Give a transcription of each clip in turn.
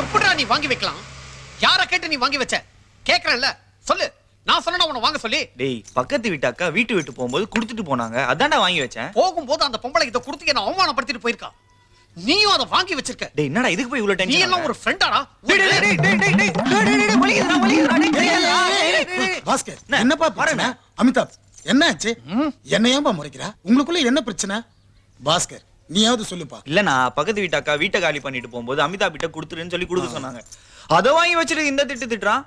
எப்படிடா நீ வாங்கி வைக்கலாம்? யார கேட்டு நீ வாங்கி வச்ச? கேக்குறல்ல, சொல்லு. நான் சொன்னா உன்னை வாங்க சொல்லி. டேய், பக்கத்து வீட்டு அக்கா வீட்டு விட்டு போகும்போது கொடுத்துட்டு போனாங்க, அதான்டா வாங்கி வச்சேன். போகும்போது அந்த பொம்பளை இத கொடுத்து என்ன அவமானப்படுத்திட்டு போயிருக்கா. நீயும் அதை வாங்கி வச்சிருக்க. டேய், என்னடா இதுக்கு போய் இவ்வளவு டென்ஷன்? நீ எல்லாம் ஒரு ஃப்ரெண்டாடா? பாஸ்கர், என்னப்பா பிரச்சனை? அமிதாப், என்னாச்சு? என்ன ஏன்பா முறைக்கிறா? உங்களுக்குள்ள என்ன பிரச்சனை? பாஸ்கர், நீயாவது சொல்லுப்பா. இல்லண்ணா, பக்கத்து வீட்டு அக்கா வீட்டை காலி பண்ணிட்டு போகும்போது அமிதாப் கிட்ட கொடுத்துருன்னு சொல்லி கொடுக்க சொன்னாங்க. அதை வாங்கி வச்சுட்டு இந்த திட்டுறான்.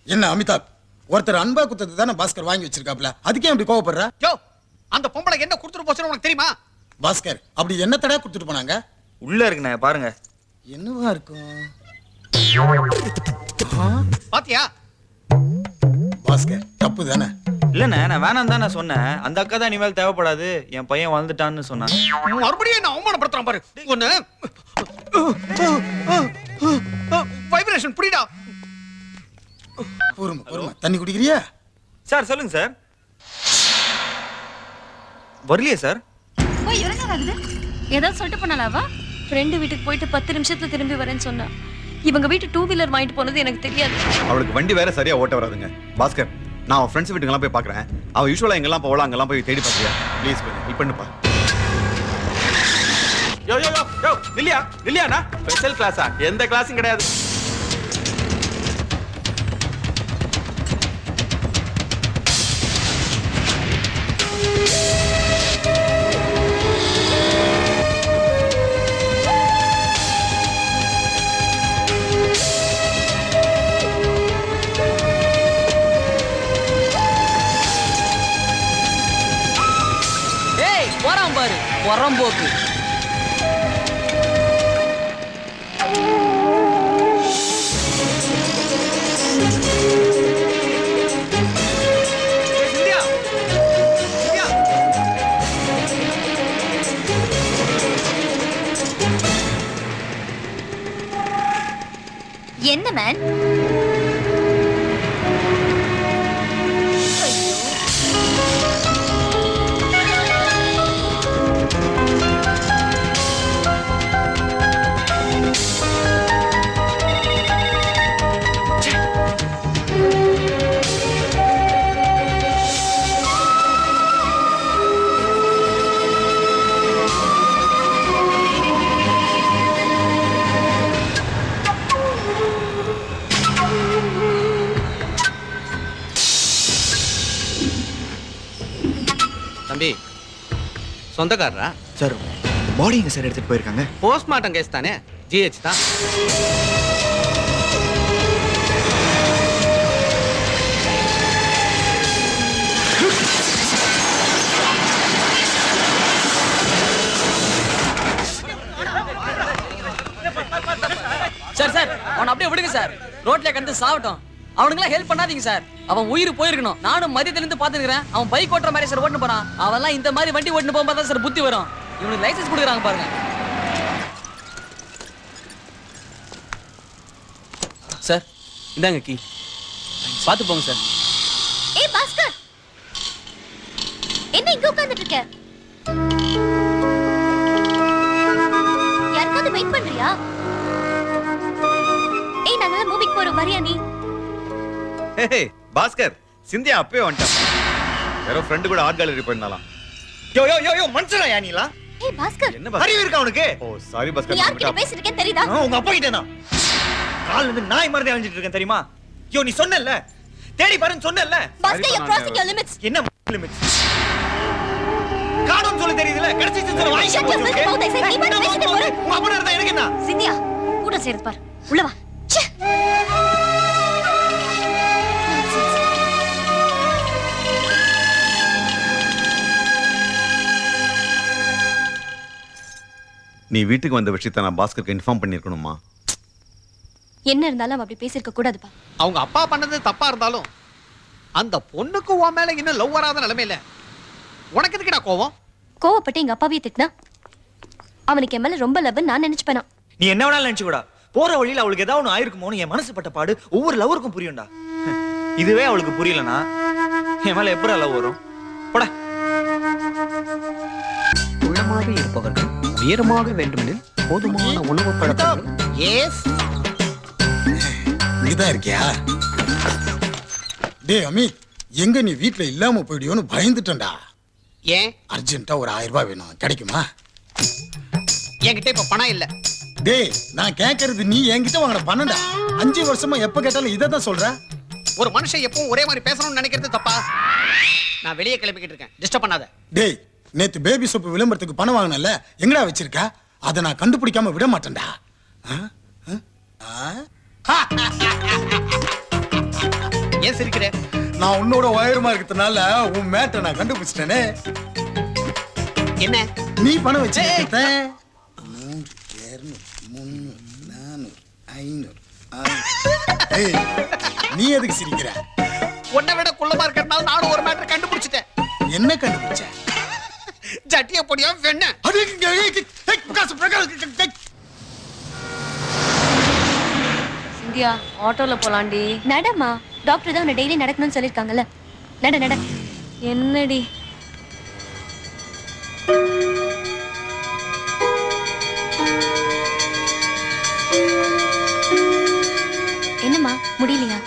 என்ன அமிதாப், ஒருத்தர் அன்பா குத்தத்தை தானே பாஸ்கர் வாங்கி வச்சிருக்காப்ல, அதுக்கே அப்படி கோவப்படுற? யோ, அந்த பொம்பளை என்ன கொடுத்துட்டு போச்சுன்னு உனக்கு தெரியுமா? பாஸ்கர், அப்படி என்ன தடா கொடுத்துட்டு போனாங்க? உள்ள இருக்குண்ணே, பாருங்க. என்னவா இருக்கும்? பாத்தியா? பாஸ்கர், தப்பு தானே? இல்லண்ணே, நான் வேணாம் தான் நான் சொன்னேன். அந்த அக்கா தான் இனிமேல் தேவைப்படாது, என் பையன் வளர்ந்துட்டான்னு சொன்னான். மறுபடியும் என்ன அவமானப்படுத்துறான் பாரு. ஒண்ணு வைப்ரேஷன் புடிடா. பொறுமை, தண்ணி குடிக்கிறியா? சார் சொல்லுங்க சார். வரலையே சார். போய் இறங்க ஆகுது. ஏதாவது சொல்லிட்டு போனாலாவா? ஃப்ரெண்டு வீட்டுக்கு போயிட்டு 10 நிமிஷத்துல திரும்பி வரேன்னு சொன்னா. இவங்க வீட்டு 2 வீலர் வாங்கிட்டு போனது எனக்கு தெரியாது. அவளுக்கு வண்டி வேற சரியா ஓட்ட வராதுங்க. பாஸ்கர், நான் அவன் ஃப்ரெண்ட்ஸ் வீட்டுக்கெல்லாம் போய் பார்க்குறேன். அவன் யூஸ்வலாக எங்கெல்லாம் போகலாம் அங்கெல்லாம் போய் தேடி பார்த்தியா? ப்ளீஸ் கொஞ்சம் ஹெல்ப் பண்ணுப்பா. யோ யோ யோ யோ நில்லியா நில்லியாண்ணா, ஸ்பெஷல் கிளாஸா? எந்த கிளாஸும் கிடையாது. பாரு பொறம்போக்கு. என்ன மேன்? தம்பி, சொந்தக்காரரா? சார், பாடி எங்க சார் எடுத்துட்டு போயிருக்காங்க? போஸ்ட்மார்ட்டம் கேஸ் தானே, ஜிஹெச் தான். சார் சார், அவன் அப்படியே விடுங்க சார். ரோட்ல கடந்து சாவட்டும். அவனுங்களாம் ஹெல்ப் பண்ணாதீங்க சார். அவன் உயிர் போயிருக்கணும். நானும் மதியத்துல இருந்து பாத்துக்கிறேன். அவன் பைக் ஓட்டுற மாதிரி சார் ஓட்டுன்னு போறான். அவன்லாம் இந்த மாதிரி வண்டி ஓட்டுன்னு போகும்போது தான் சார் புத்தி வரும். இவனுக்கு லைசன்ஸ் கொடுக்குறாங்க பாருங்க. சார் இந்தாங்க கீ, பாத்து போங்க சார். ஏய் பாஸ்கர், என்ன இங்க உட்கார்ந்துட்டு இருக்க? யாருக்காவது வெயிட் பண்றியா? ஏய், நாங்க மூவிக்கு போறோம், வரியா நீ? ஹே பாஸ்கர், சிந்தியா அப்பவே வந்துட்டான். வேற ஃப்ரெண்டு கூட ஆர்ட் கேலரி போயிருந்தாலாம். யோ யோ யோ யோ மனுஷனா யானிலா? ஏய் பாஸ்கர், என்ன பாஸ்கர்? அறிவு இருக்கா உனக்கு? ஓ சாரி நீ பாஸ்கர். யார்கிட்ட பேசிட்டு இருக்கேன்னு தெரியுதா? உங்க அப்பா கிட்ட தான். கால்ல இருந்து நாய் மாதிரி அழிஞ்சிட்டு இருக்கேன் தெரியுமா? யோ, நீ சொன்னல்ல, தேடி பாருன்னு சொன்னல்ல. Bhaskar, you're crossing your limits. என்ன லிமிட்ஸ்? காணும் சொல்ல தெரியுதுல, கடைசிச்சு சொல்ல வாங்கி. Shut your mouth, I said. நீ மட்டும் பேசிட்டு போற. உங்க அப்பா இருந்தா எனக்கு என்ன? சிந்தியா, கூட சேர்த்து பாரு. உள்ள வா. ச்சே. நீ வீட்டுக்கு வந்த விஷயத்தை நான் பாஸ்கருக்கு இன்ஃபார்ம் பண்ணிருக்கணுமா? என்ன இருந்தாலும் அவ அப்படி பேசிருக்க கூடாதுப்பா. அவங்க அப்பா பண்ணது தப்பா இருந்தாலும் அந்த பொண்ணுக்கு உன் மேல இன்னும் லவ் வராத நிலைமையில உனக்கு எதுக்குடா கோவம்? கோவப்பட்டு எங்க அப்பாவையே திட்டினா அவனுக்கு என் மேல ரொம்ப லவ் நான் நினைச்சுப்பேனா. நீ என்ன வேணாலும் நினைச்சுக்கூடா. போற வழியில அவளுக்கு ஏதாவது ஒண்ணு ஆயிருக்குமோன்னு என் மனசு பட்ட பாடு ஒவ்வொரு லவருக்கும் புரியும்டா. இதுவே அவளுக்கு புரியலனா என் மேல எப்படி லவ் வரும்? போடா. உயரமாக இருப்பவர்கள் உயரமாக வேண்டுமெனில் போதுமான உணவு பழக்கங்கள். எஸ் இங்கதான் இருக்கியா? டேய் அமித், எங்க நீ வீட்ல இல்லாம போயிடுயோன்னு பயந்துட்டேன்டா. ஏன் அர்ஜென்ட்டா ஒரு 1000 ரூபாய் வேணும், கிடைக்குமா? என்கிட்ட இப்ப பணம் இல்ல. டேய் நான் கேக்குறது நீ என்கிட்ட வாங்கின பணம்டா. 5 வருஷமா எப்ப கேட்டாலும் இதை தான் சொல்ற. ஒரு மனுஷன் எப்பவும் ஒரே மாதிரி பேசணும்னு நினைக்கிறது தப்பா? நான் வெளியே கிளம்பிக்கிட்டு இருக்கேன், டிஸ்டர்ப் பண்ணாத. டேய் நேத்து பேபி சோப்பு விளம்பரத்துக்கு பணம் வாங்கினல, எங்கடா வச்சிருக்க? அதை நான் கண்டுபிடிக்காம விட மாட்டேன்டா. ஏன் சிரிக்கிற? நான் உன்னோட உயரமா இருக்கிறதுனால உன் மேட்டை நான் கண்டுபிடிச்சிட்டேனே. என்ன நீ பணம் வச்சு 100, 200, 300, 400, 500, 600. ஏய், நீ எதுக்கு சிரிக்கிற? உன்னை விட குள்ளமா இருக்கிறதுனால நானும் ஒரு மேட்டர் கண்டுபிடிச்சிட்டேன். என்ன கண்டுபிடிச்ச? ஜட்டிய பொடியா வெண்ண. சிந்தியா, ஆட்டோல போலாண்டி. நடமா, டாக்டர் தான் உன்னை டெய்லி நடக்கணும்னு சொல்லிருக்காங்கல்ல. நட நட. என்னடி என்னம்மா, முடியலையா?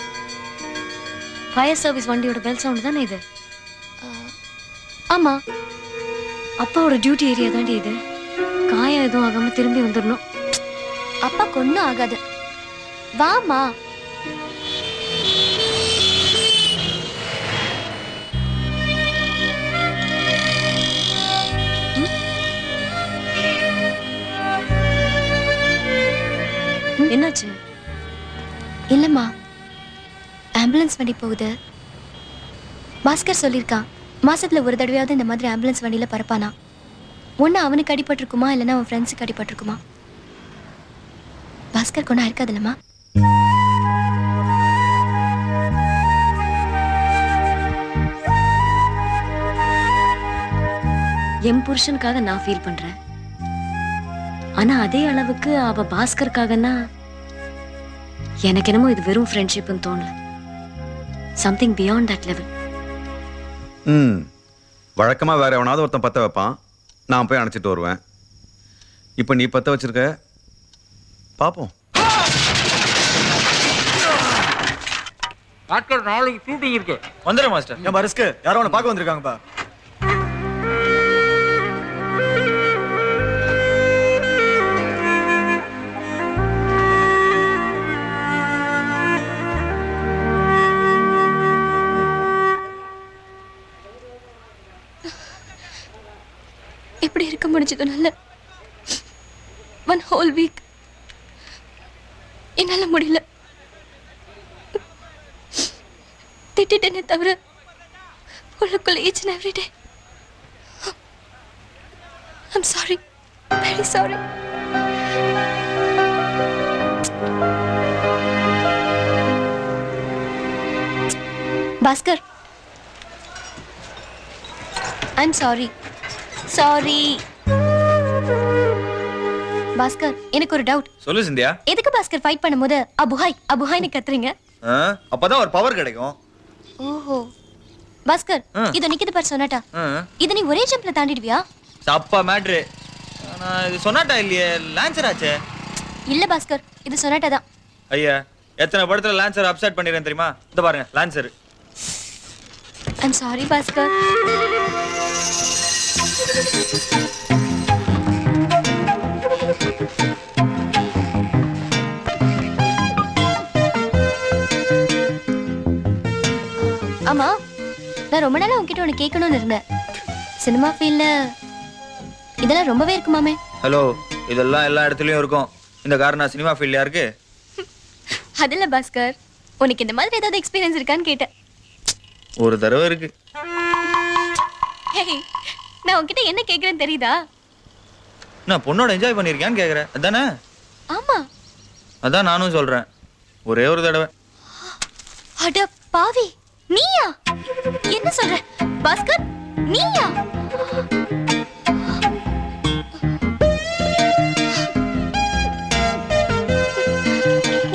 ஃபயர் சர்வீஸ் வண்டியோட பெல் சவுண்ட் தானே இது? ஆமா, அப்பாவோட டியூட்டி ஏரியா தாண்டி இது. காயம் எதுவும் ஆகாம திரும்பி வந்துடணும். அப்பா ஒன்றும் ஆகாது, வாமா. என்னாச்சு? இல்லம்மா, ஆம்புலன்ஸ் வண்டி போகுது. பாஸ்கர் சொல்லியிருக்கான், மாசத்துல ஒரு தடவையாவது இந்த மாதிரி ஆம்புலன்ஸ் வண்டியில பறப்பானா. ஒண்ணு அவனுக்கு அடிபட்டிருக்குமா, இல்லைன்னா அவன் ஃப்ரெண்ட்ஸுக்கு அடிபட்டிருக்குமா. பாஸ்கர் கொண்டா இருக்காதுல்லம்மா. என் புருஷனுக்காக நான் ஃபீல் பண்றேன். ஆனா அதே அளவுக்கு அவ பாஸ்கருக்காகனா எனக்கு என்னமோ இது வெறும் ஃப்ரெண்ட்ஷிப்னு தோணல. Something beyond that level. வழக்கமா வேற எவனாவது ஒருத்தன் பத்த வைப்பான், நான் போய் அணைச்சிட்டு வருவேன். இப்போ நீ பத்த வச்சிருக்க, பாப்போம். ஆட்கள் நாளைக்கு ஷூட்டிங் இருக்கு. வந்துடுறேன் மாஸ்டர். ஏன் ரிஸ்க்? யாரோ உன்னை பார்க்க வந்திருக்காங்கப்பா. எப்படி இருக்க முடிஞ்சதுனால 1 whole week என்னால முடியல. திட்டிட்டேனே தவிர உள்ளுக்குள்ள each and every day. I'm sorry, very sorry. Bhaskar, I'm sorry. Sorry. Bhaskar, எனக்கு ஒரு டவுட். சொல்லு சிந்தியா. எதுக்கு பாஸ்கர் ஃபைட் பண்ணும்போது அபுஹாய் அபுஹாய்னு கத்துறீங்க? அப்பதான் ஒரு பவர் கிடைக்கும். ஓஹோ. பாஸ்கர், இது நிக்குது பாரு சொனாட்டா. இது நீ ஒரே ஜம்ப்ல தாண்டிடுவியா? சப்பா மேட்ரு. நான் இது சொன்னாட்டா இல்லையே, லான்சர் ஆச்சே. இல்ல பாஸ்கர், இது சொனாட்டா தான். ஐயா, எத்தனை படத்துல லான்சர் அப்செட் பண்ணிடுறேன் தெரியுமா? இந்த பாருங்க லான்சர். I'm sorry Bhaskar. ஆமா, நான் ரொம்ப நாளா உன்கிட்ட ஒன்று கேட்கணும்னு இருந்தேன். சினிமா ஃபீல்ட்ல இதெல்லாம் ரொம்பவே இருக்குமாமே. ஹலோ, இதெல்லாம் எல்லா இடத்துலயும் இருக்கும். இந்த காரணம் சினிமா ஃபீல்ட்லயா இருக்கு? அதில்ல பாஸ்கர், உனக்கு இந்த மாதிரி ஏதாவது எக்ஸ்பீரியன்ஸ் இருக்கான்னு கேட்டேன். ஒரு தடவை இருக்கு. ஹேய், நான் உன்கிட்ட என்ன கேட்கறேன்னு தெரியுதா? நான் பொண்ணோட என்ஜாய் பண்ணிருக்கேன்னு கேக்குறேன், அதானே? ஆமா. அதான் நானும் சொல்றேன், ஒரே ஒரு தடவை. அட பாவி, நீயா? என்ன சொல்ற பாஸ்கர், நீயா?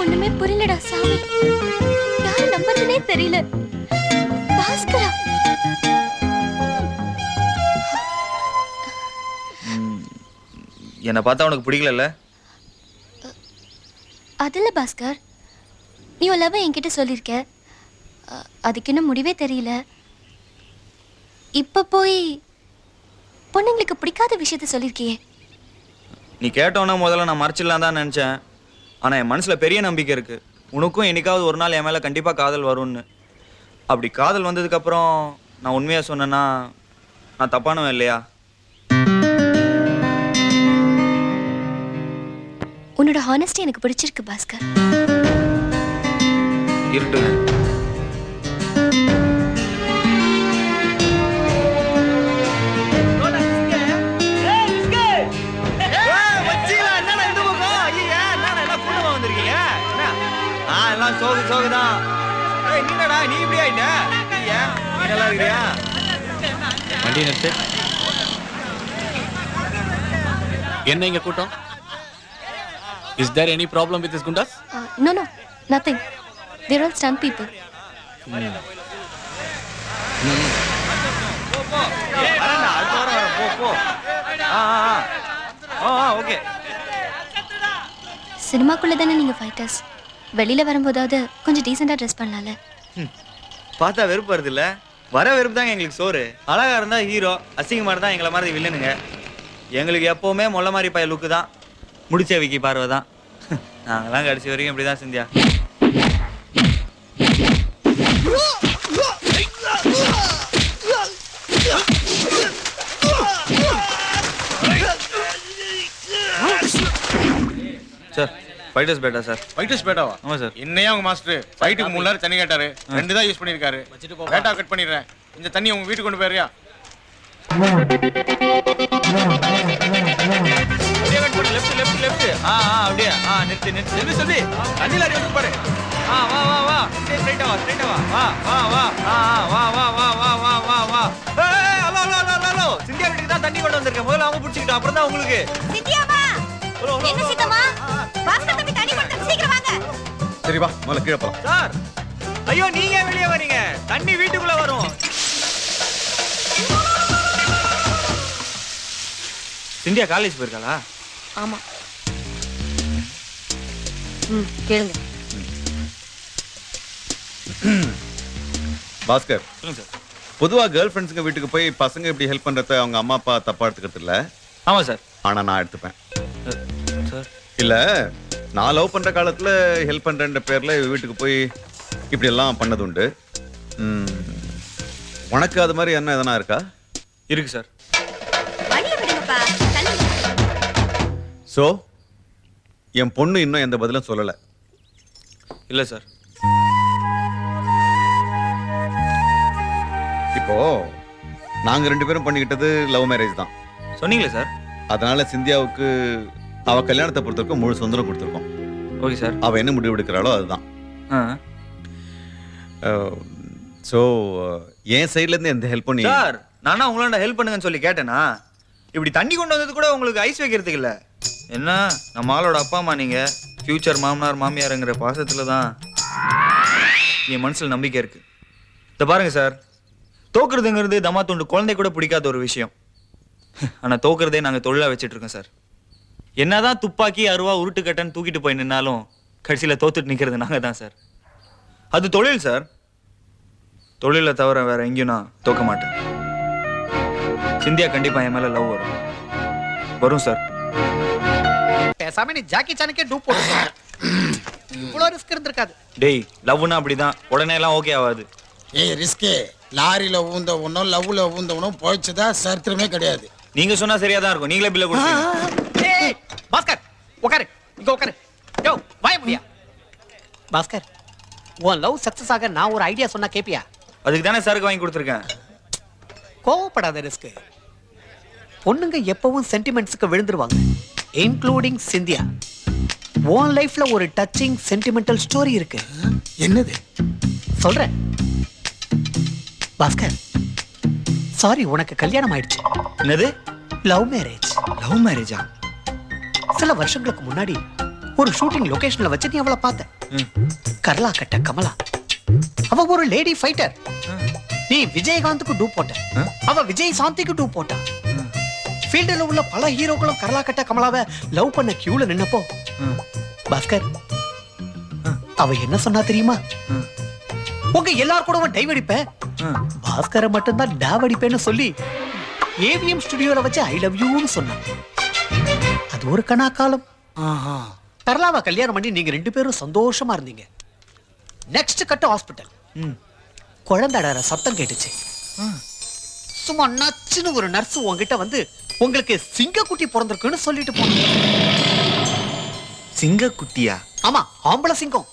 ஒண்ணுமே புரியலடா சாமி, யாரு நம்புறதுனே தெரியல. பாஸ்கரா? என்னை பார்த்தா உனக்கு பிடிக்கல? அதில்ல பாஸ்கர், நீ உன் லவ் என்கிட்ட சொல்லியிருக்க. அதுக்கு இன்னும் முடிவே தெரியல. இப்ப போய் பொண்ணுங்களுக்கு பிடிக்காத விஷயத்த சொல்லியிருக்கியே. நீ கேட்டோன்னா முதல்ல நான் மறைச்சிடலாம் தான் நினச்சேன். ஆனால் என் மனசில் பெரிய நம்பிக்கை இருக்குது. உனக்கும் என்னைக்காவது ஒரு நாள் என் மேலே கண்டிப்பாக காதல் வரும்னு. அப்படி காதல் வந்ததுக்கப்புறம் நான் உண்மையாக சொன்னேன்னா நான் தப்பானவன் இல்லையா? உன்னோட ஹானஸ்டி எனக்கு பிடிச்சிருக்கு பாஸ்கர். இருட்டுங்க. சோகு சோகுதான். நீடா நீ இப்படி ஆயிட்ட? நீ நல்லா இருக்கிறியா? வண்டி நிறுத்து. என்ன இங்க கூட்டம்? Is there any problem with this gundas? No, nothing. They're all stunt people. வரேன்டா, அடுத்த வாரம் வரேன். போ. ஓகே. சினிமாக்குள்ள தானே நீங்க ஃபைட்டர்ஸ். வெளியில வரும்போதாவது கொஞ்சம் டீசெண்டா ட்ரெஸ் பண்ணலாம்ல. பார்த்தா வெறுப்பு வருது இல்ல? வர வெறுப்பு தாங்க எங்களுக்கு சோறு. அழகா இருந்தா ஹீரோ, அசிங்கமா இருந்தா எங்களை மாதிரி வில்லனுங்க. எங்களுக்கு எப்பவுமே மொள்ள மாதிரி பைய லுக்கு தான், முடிச்ச விக்கி பார்வை தான். நாங்கெல்லாம் கடைசி வரைக்கும் இப்படிதான் சிந்தியா. சார் ஃபைட்டர்ஸ் பேட்டா சார். ஃபைட்டர்ஸ் பேட்டாவா? ஆமா சார். இன்னையா உங்க மாஸ்டர் ஃபைட்டுக்கு 3 நேரம் தண்ணி கேட்டாரு. 2 தான் யூஸ் பண்ணிருக்காரு. பேட்டா கட் பண்ணிடுறேன். இந்த தண்ணி உங்க வீட்டுக்கு கொண்டு போறியா? அப்படியே கட் பண்ணு. லெஃப்ட். அப்படியே. நிறுத்து. சொல்லி தண்ணி லாரி வந்து பாரு. வா. ஸ்ட்ரைட்டா வா. வா. ஏய் ஹலோ. சிந்தியா வீட்டுக்கு தான் தண்ணி கொண்டு வந்திருக்கேன். முதல்ல அவங்க பிடிச்சிக்கிட்டோம், அப்புறம் தான் உங்களுக்கு. சித்தியாமா என்ன சீதமா பாஸ்கர் தம்பி தண்ணி கொடுத்து சீக்கிரம் வாங்க. சரி வா, முதல்ல கீழே போலாம். சார் ஐயோ நீங்க வெளியே வரீங்க, தண்ணி வீட்டுக்குள்ள வரும். சிந்தியா காலேஜ் போயிருக்காளா? ஆமா. கேளுங்க. பாஸ்கர், சொல்லுங்க சார். பொதுவா கேர்ள் ஃப்ரெண்ட்ஸுங்க வீட்டுக்கு போய் பசங்க இப்படி ஹெல்ப் பண்றத அவங்க அம்மா அப்பா தப்பா எடுத்துக்கிறது இல்ல. ஆமா சார். ஆனா நான் எடுத்துப்பேன். சார் இல்ல, நான் லவ் பண்ற காலத்துல ஹெல்ப் பண்றேன்ற பேர்ல வீட்டுக்கு போய் இப்படி எல்லாம் பண்ணது உண்டு. உனக்கு அது மாதிரி என்ன எதனா இருக்கா? இருக்கு சார். வழிய விடுங்கப்பா. தண்ணி சோ என் பொண்ணு இன்னும் எந்த பதிலும் சொல்லல. இல்ல சார். இப்போ நாங்க 2 பேரும் பண்ணிக்கிட்டது லவ் மேரேஜ் தான். சொன்னீங்களே சார். அதனால சிந்தியாவுக்கு அவ கல்யாணத்தை பொறுத்தவரைக்கும் முழு சுதந்திரம் கொடுத்துருக்கோம். Okay sir. அவ என்ன முடிவு எடுக்கிறாளோ அதுதான். ஸோ என் சைட்ல இருந்து எந்த ஹெல்ப் பண்ணி சார், நானா உங்களாண்ட ஹெல்ப் பண்ணுங்கன்னு சொல்லி கேட்டேனா? இப்படி தண்ணி கொண்டு வந்தது கூட உங்களுக்கு ஐஸ் வைக்கிறதுக்கு இல்ல. என்ன நம்ம ஆளோட அப்பா அம்மா, நீங்க ஃபியூச்சர் மாமனார் மாமியாருங்கிற பாசத்துல தான் என் மனசுல நம்பிக்கை இருக்கு. இத பாருங்க சார், தோக்குறதுங்கிறது தமா துண்டு குழந்தை கூட பிடிக்காத ஒரு விஷயம். ஆனா தோக்குறதே நாங்க தொழிலா வச்சுட்டு இருக்கோம் சார். என்னதான் துப்பாக்கி அருவா உருட்டுக்கட்டன் தூக்கிட்டு போய் நின்னாலும் கடைசியில தோத்துட்டு நிக்கிறது நாங்க தான் சார். அது தொழில் சார். தொழிலை தவிர வேற எங்கேயும் நான் தோக்க மாட்டேன். சிந்தியா கண்டிப்பா என் மேல லவ் வரும் சார். பேசாம நீ ஜாக்கி சானுக்கே டூப் போட்டு இவ்வளவு ரிஸ்க் இருந்திருக்காது. டேய், லவ்னா அப்படிதான், உடனே எல்லாம் ஓகே ஆகாது. ஏய் ரிஸ்கே, லாரியில ஊந்தவனும் லவ்ல ஊந்தவனும் போயிடுச்சுதா சரித்திரமே கிடையாது. நீங்க சொன்னா சரியா தான் இருக்கும். நீங்களே பில்ல கொடுங்க. ஏய் பாஸ்கர், உட்காரு. இங்க உட்காரு. யோ வாய முடியா. பாஸ்கர், உன் லவ் சக்சஸ் ஆக நான் ஒரு ஐடியா சொன்னா கேப்பியா? அதுக்கு தானே சரக்கு வாங்கி கொடுத்துருக்கேன். கோவப்படாத ரிஸ்க். பொண்ணுங்க எப்பவும் சென்டிமெண்ட்ஸ்க்கு விழுந்துருவாங்க, இன்க்ளூடிங் சிந்தியா. உன் லைஃப்ல ஒரு டச்சிங் சென்டிமெண்டல் ஸ்டோரி இருக்கு. என்னது? சொல்றேன் பாஸ்கர். சாரி, உனக்கு கல்யாணம் ஆயிடுச்சு. என்னது? Love marriage. லவ் மேரேஜா? சில வருஷங்களுக்கு முன்னாடி ஒரு ஷூட்டிங் லொகேஷன்ல வச்சு நீ அவளை பார்த்த. கர்லா கட்ட கமலா. அவ ஒரு லேடி ஃபைட்டர். நீ விஜயகாந்துக்கு டூப் போட்ட, அவ விஜய் சாந்திக்கு டூப் போட்டா. ஃபீல்டில் உள்ள பல ஹீரோக்களும் கர்லா கட்ட கமலாவை லவ் பண்ண கியூல நின்னப்போ பாஸ்கர் அவ என்ன சொன்னா தெரியுமா? உங்க எல்லார் கூடவும் டைவ் அடிப்பேன், பாஸ்கரை மட்டும்தான் டாவ் அடிப்பேன்னு சொல்லி ஏவிஎம் ஸ்டுடியோல வச்சு ஐ லவ் யூன்னு சொன்னான். அது ஒரு கணா காலம். கர்லாவை கல்யாணம் பண்ணி நீங்க 2 பேரும் சந்தோஷமா இருந்தீங்க. நெக்ஸ்ட் கட்ட ஹாஸ்பிட்டல். குழந்தை அழற சத்தம் கேட்டுச்சு. சும்மா நச்சுன்னு ஒரு நர்ஸ் உங்ககிட்ட வந்து உங்களுக்கு சிங்கக்குட்டி பிறந்திருக்குன்னு சொல்லிட்டு போனாங்க. சிங்கக்குட்டியா? ஆமா, ஆம்பளை சிங்கம்.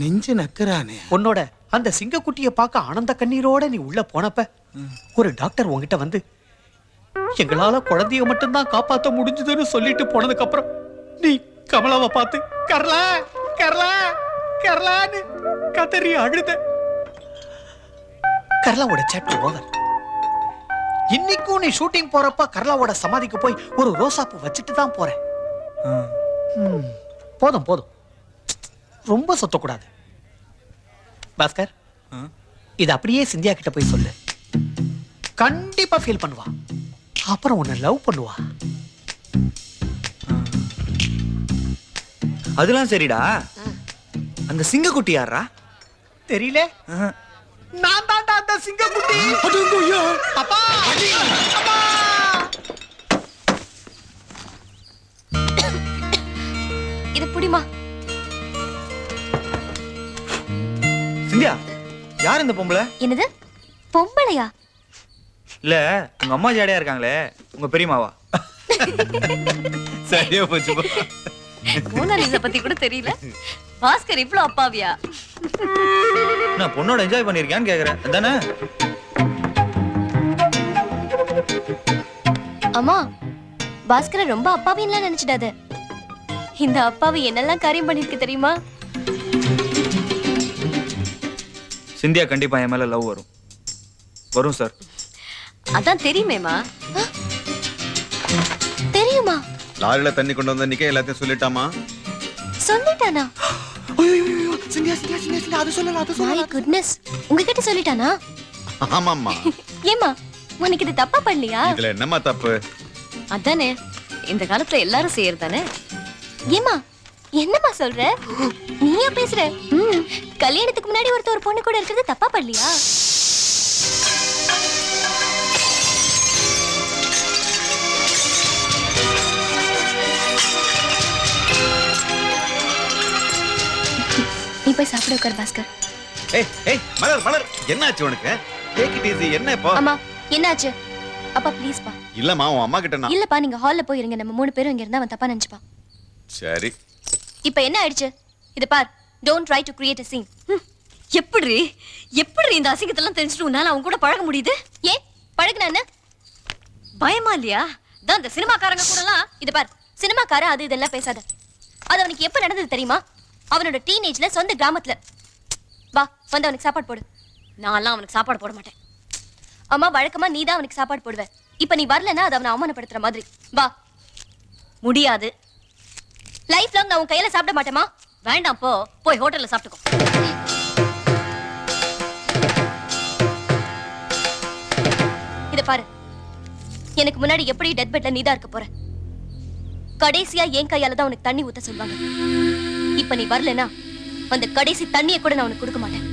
நெஞ்சு நக்குறானே. உன்னோட அந்த சிங்கக்குட்டிய பார்க்க ஆனந்த கண்ணீரோட நீ உள்ள போனப்ப ஒரு டாக்டர் உங்ககிட்ட வந்து எங்களால குழந்தைய மட்டும்தான் காப்பாத்த முடிஞ்சதுன்னு சொல்லிட்டு போனதுக்கு அப்புறம் நீ கமலாவை பார்த்து கர்லா கர்லா கர்லான்னு கதறி அழுத. கர்லாவோட சாப்டர் ஓவர். இன்னைக்கும் நீ ஷூட்டிங் போறப்ப கர்லாவோட சமாதிக்கு போய் ஒரு ரோசாப்பூ வச்சுட்டு தான் போறேன். போதும் போதும், ரொம்ப சொத்தக்கூடாது. பாஸ்கர், இது அப்படியே சிந்தியா கிட்ட போய் சொல்லு. கண்டிப்பா ஃபீல் பண்ணுவா. அப்புறம் உன்னை லவ் பண்ணுவா. அதெல்லாம் சரிடா. அந்த சிங்கக்குட்டி யாரா? தெரியல. நான் தான்டா அந்த சிங்கக்குட்டி. அப்பா அப்பா. இது புடிமா. சிந்தியா, யார் இந்த பொம்பளை? என்னது பொம்பளையா? இல்ல, உங்க அம்மா ஜாடையா இருக்காங்களே, உங்க பெரியமாவா? சரியா போச்சு. மோனாலிசா பத்தி கூட தெரியல, பாஸ்கர் இவ்ளோ அப்பாவியா? நான் பொண்ணோட என்ஜாய் பண்ணிருக்கேன்னு கேக்குறேன். அதானே? அம்மா, பாஸ்கரை ரொம்ப அப்பாவின்லாம் நினைச்சிடாத. இந்த அப்பாவி என்னெல்லாம் காரியம் பண்ணிருக்கு தெரியுமா? சிந்தியா கண்டிப்பா என் மேல லவ் வரும். வரும் சார். அதான் தெரியுமேமா. தெரியுமா? லாரில தண்ணி கொண்டு வந்த நிக்க எல்லாத்தையும் சொல்லிட்டாமா? சொல்லிட்டானா? சிந்தியா சிந்தியா சிந்தியா, அது சொல்லல அது மை குட்னஸ், உங்ககிட்ட சொல்லிட்டானா? ஆமாம்மா. ஏமா, உனக்கு இது தப்பா பண்ணலையா? இதுல என்னம்மா தப்பு? அதானே இந்த காலத்துல எல்லாரும் செய்யறதானே. ஏமா, என்னம்மா சொல்ற? நீயா பேசுற? கல்யாணத்துக்கு முன்னாடி ஒருத்தர் ஒரு பொண்ணு கூட இருக்கிறது தப்பா பண்ணலையா? நீ போய் சாப்பிட உட்கார் பாஸ்கர். ஏய் ஏய் மலர் மலர், என்னாச்சு உனக்கு? Take it easy. என்ன இப்போ? அம்மா, என்னாச்சு? அப்பா ப்ளீஸ் பா. இல்லம்மா, உன் அம்மா கிட்ட நான். இல்லப்பா, நீங்க ஹால்ல போய் இருங்க. நம்ம 3 பேரும் இங்க இருந்தா அவன் தப்பா நினைச்சுப்பா. சரி. இப்போ என்ன ஆயிடுச்சு? இது பார், don't try to create a scene. எப்படி எப்படி இந்த அசிங்கத்தெல்லாம் தெரிஞ்சுட்டு உன்னால அவன் கூட பழக முடியுது? ஏன் பழகுனா என்ன? பயமா இல்லையா? தான் இந்த சினிமாக்காரங்க கூடலாம். இது பார், சினிமாக்கார அது இதெல்லாம் பேசாத. அது அவனுக்கு எப்ப நடந்தது தெரியுமா? அவனோட டீனேஜ்ல, சொந்த கிராமத்துல. வா, வந்து அவனுக்கு சாப்பாடு போடு. நான்லாம் அவனுக்கு சாப்பாடு போட மாட்டேன். அம்மா, வழக்கமா நீ தான் அவனுக்கு சாப்பாடு போடுவ. இப்ப நீ வரலன்னா அது அவனை அவமானப்படுத்துற மாதிரி. வா. முடியாது. லைஃப் லாங் நான் உன் கையில சாப்பிட மாட்டேமா? வேண்டாம், போ போய் ஹோட்டல்ல சாப்பிட்டுக்கோ. இத பாரு, எனக்கு முன்னாடி எப்படி டெத் பெட்ல நீதான் இருக்க போற. கடைசியா என் கையால தான் உனக்கு தண்ணி ஊத்த சொல்வாங்க. இப்ப நீ வரலனா அந்த கடைசி தண்ணியை கூட நான் உனக்கு கொடுக்க மாட்டேன்.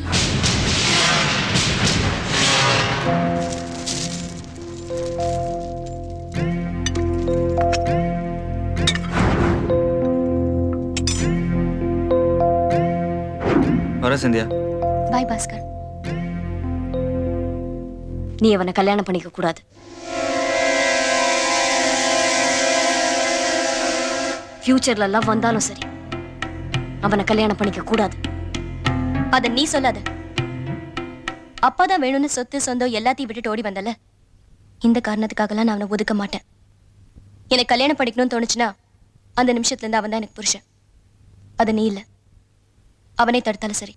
வர சிந்தியா. பை பாஸ்கர். நீ அவனை கல்யாணம் பண்ணிக்க கூடாது. ஃபியூச்சர்ல லவ் வந்தாலும் சரி, அவனை கல்யாணம் பண்ணிக்க கூடாது. அத நீ சொல்லாத. அப்பாதான் வேணும்னு சொத்து சொந்தம் எல்லாத்தையும் விட்டுட்டு ஓடி வந்தல. இந்த காரணத்துக்காகலாம் நான் அவனை ஒதுக்க மாட்டேன். எனக்கு கல்யாணம் பண்ணிக்கணும்னு தோணுச்சுன்னா அந்த நிமிஷத்துல இருந்து அவன் தான் எனக்கு புருஷன். அது நீ இல்ல. அவனே தடுத்தாலும் சரி.